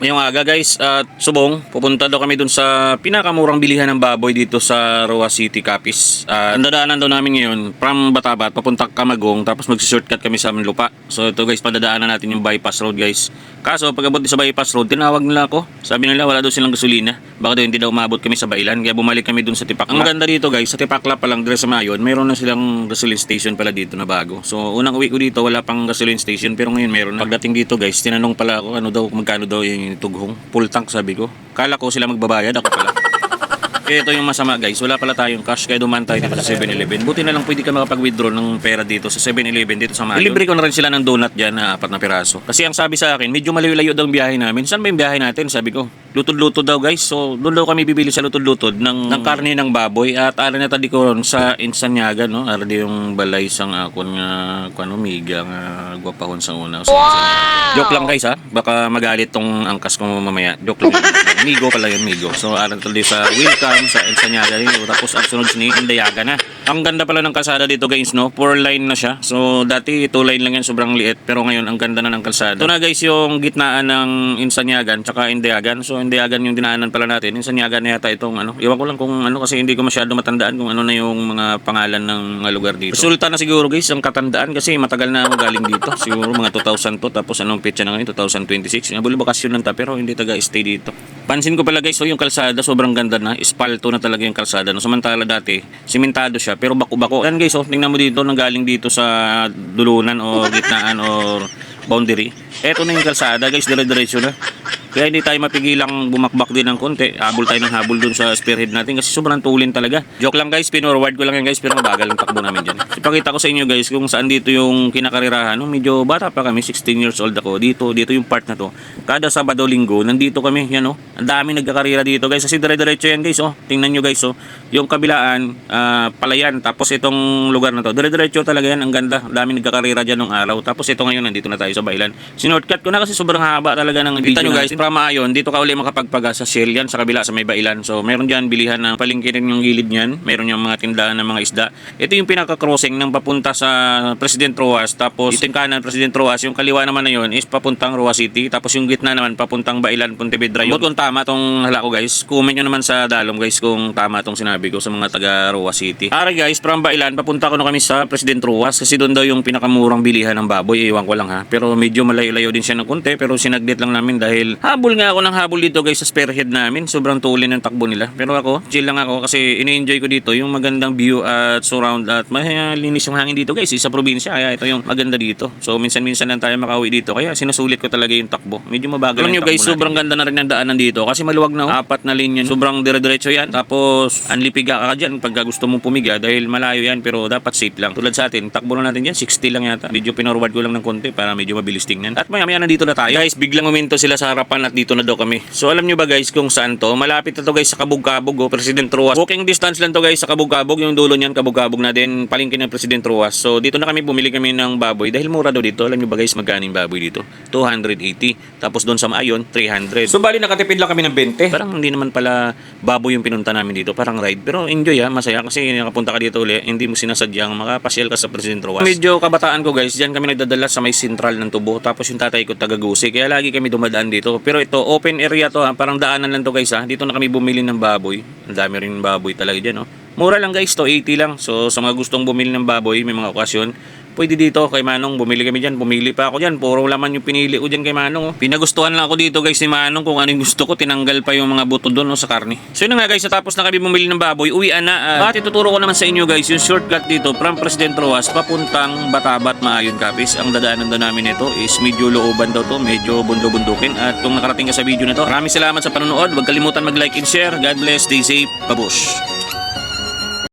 Ngayong aga guys, at subong, pupunta daw kami dun sa pinakamurang bilihan ng baboy dito sa Roa City, Capiz. Ang dadaanan daw namin ngayon from Batabat papunta Camagong, tapos mag-shortcut kami sa Manlupa. So ito guys, padadaanan natin yung bypass road guys. Kaso pag abot sa bypass road, tinawag nila ako. Sabi nila wala daw silang gasolina. Baka daw hindi daw umabot kami sa Bailan, kaya bumalik kami dun sa Tipakla. Ang maganda dito guys, sa Tipakla pa lang dire sa Mayon, mayroon na silang gasoline station pala dito na bago. So unang uwi ko dito, wala pang gasoline station, pero ngayon mayroon na. Pagdating dito guys, tinanong pala ako magkano daw yung tughong full tank, sabi ko. Kala ko sila magbabayad, ako pala. Kaya ito yung masama guys, wala pala tayong cash, kaya dumaan tayo dito sa 7-Eleven. Buti na lang pwede ka makapag-withdraw ng pera dito sa 7-Eleven dito sa Mayon. Ilibre ko na rin sila ng donut dyan na 4 na piraso. Kasi ang sabi sa akin, medyo malayo-layo daw ang biyahe namin. Saan ba yung biyahe natin? Sabi ko, lutod-lutod daw guys. So doon daw kami bibili sa lutod-lutod ng karne ng baboy. At ara na tadi ko ron sa Insanyaga, no? Ara di yung balay sang akon nga kuno miga nga gwapahon sa una. So, joke lang guys ha. Baka magalit tong angkas ko mamaya. Joke lang. Migo pala yun, Migo. So ara tadi sa Welcome sa Insanyaga rin. Tapos ang sunod ni Indayaga na. Ang ganda pala ng kalsada dito guys, no? 4 lane na siya. So dati 2 lane lang yan, sobrang liit. Pero ngayon ang ganda na ng kalsada. Ito na guys yung gitnaan ng Insanyagan tsaka Indayagan. So Indayagan yung dinaanan pala natin. Insanyagan na yata itong ano. Iwan ko lang kung ano kasi hindi ko masyado matandaan kung ano na yung mga pangalan ng mga lugar dito. Resulta na siguro guys ang katandaan kasi matagal na ako galing dito. Siguro mga 2000 to, tapos anong petsa na ngayon? 2026. Nabulo bakasyon lang ta pero hindi taga-stay dito. Pansin ko pala guys, so yung kalsada sobrang ganda na. Espalto na talaga yung kalsada. No? Samantala dati, simentado siya pero bako-bako. Yan guys, tingnan mo dito nang galing dito sa dulunan o gitnaan o boundary. Eto na yung kalsada guys, dire-diretso na. Kaya hindi tayo mapigilang bumakbak din ng konti. Habol tayo ng habol dun sa spearhead natin kasi sobrang tulin talaga. Joke lang guys, pinorward ko lang yan guys pero mabagal ang takbo namin dyan. Ipakita ko sa inyo guys kung saan dito yung kinakarirahan. No? Medyo bata pa kami, 16 years old ako. Dito yung part na to. Kada Sabado Linggo, nandito kami. Yan o. Ang dami nagkakarira dito guys. Kasi dire-diretso yan guys. Oh. Tingnan nyo guys. Oh. Yung kabilaan, palayan. Tapos itong lugar na to. Dire-diretso talaga yan. Ang ganda. Ang dami nagkakarira dyan ng araw. Tapos ito ngayon, nandito na tayo sa Bailan. Sinortcut ko na kasi sobrang haba talaga ng video. Kita nyo guys, from Mayon, dito ka uli makapagpaga sa Shell yan, sa kabila sa may Bailan. So meron dyan bilihan ng palengke rin yung gilid niyan. Meron yung mga tindahan ng mga isda. Ito yung pinaka-crossing ng papunta sa President Roas. Tapos ito yung kanan, President Roas. Yung kaliwa naman na yun is papuntang Roa City. Tapos yung gitna naman papuntang Bailan, Pontevedra. Yun kung tama tong hala ko guys. Comment nyo naman sa dalom guys kung tama tong sinabi ko sa mga taga Roa City. Ara guys, from Bailan papunta ko na kami sa President Roas kasi doon daw yung pinakamurang bilihan ng baboy. Iwan ko lang ha. Pero medyo malayo-layo din siya ng konti. Pero sinaglit lang namin dahil habol nga ako ng habol dito guys sa spearhead namin. Sobrang tulin ng takbo nila. Pero ako, chill lang ako kasi ini-enjoy ko dito yung magandang view at surround at malinis yung hangin dito guys. Sa probinsya kaya ito yung maganda dito. So minsan-minsan lang tayo makauwi dito. Kaya sinusulit ko talaga yung takbo. Medyo mabagal yung takbo guys, natin. Sobrang ganda na rin ang daanan dito kasi maluwag na 4 na linya. Sobrang dire-diretso yan. Tapos anlipiga ka dyan pag gusto mong pumiga dahil malayo yan pero dapat safe lang. Tulad sa atin, takbo na natin dyan 60 lang yata. Medyo pinorward ko lang ng konti para medyo mabilis tingnan. At maya nandito na tayo. Guys, biglang uminto sila sa harapan at dito na daw kami. So alam nyo ba guys kung saan to? Malapit na to guys sa Kabug-Kabug, President Roas. Walking distance lang to guys sa Kabug-Kabug. Yung dulo niyan Kabug-Kabug na din palengke ng President Roas. So dito na kami bumili kami ng baboy dahil mura daw dito. Alam nyo ba guys magkano yung baboy dito? 280. Tapos doon sa Mayon 300. So bali nakatipid lang kami ng 20. Parang hindi naman pala baboy yung pinunta namin dito. Parang ride. Pero enjoy ha, masaya kasi nakapunta ka dito uli. Hindi mo sinasadyang makapasyal ka sa President Roas. Medyo kabataan ko guys. Diyan kami nagdadala sa may sentral ng Tubo. Tapos yung tatay ko taga-Gusi. Kaya lagi kami dumadaan dito. Pero ito open area to ha. Parang daanan lang to guys ha. Dito na kami bumili ng baboy. Ang dami rin baboy talaga dyan. No? Mura lang guys to, 80 lang. So sa mga gustong bumili ng baboy, may mga okasyon, pwede dito kay Manong. Bumili kami dyan. Bumili pa ako dyan. Puro laman yung pinili ko dyan kay Manong. Oh. Pinagustuhan lang ako dito guys ni Manong kung ano yung gusto ko. Tinanggal pa yung mga buto doon no, sa karne. So yun nga guys, tapos na kami bumili ng baboy. Uwian na. At ituturo ko naman sa inyo guys yung shortcut dito from President Roas papuntang Batabat, Mayon, Capiz. Ang dadaanan daw namin ito is medyo looban daw to. Medyo bundo-bundukin. At kung nakarating ka sa video na to, maraming salamat sa panonood. Huwag kalimutan mag-like and share. God bless. Stay safe. Babush.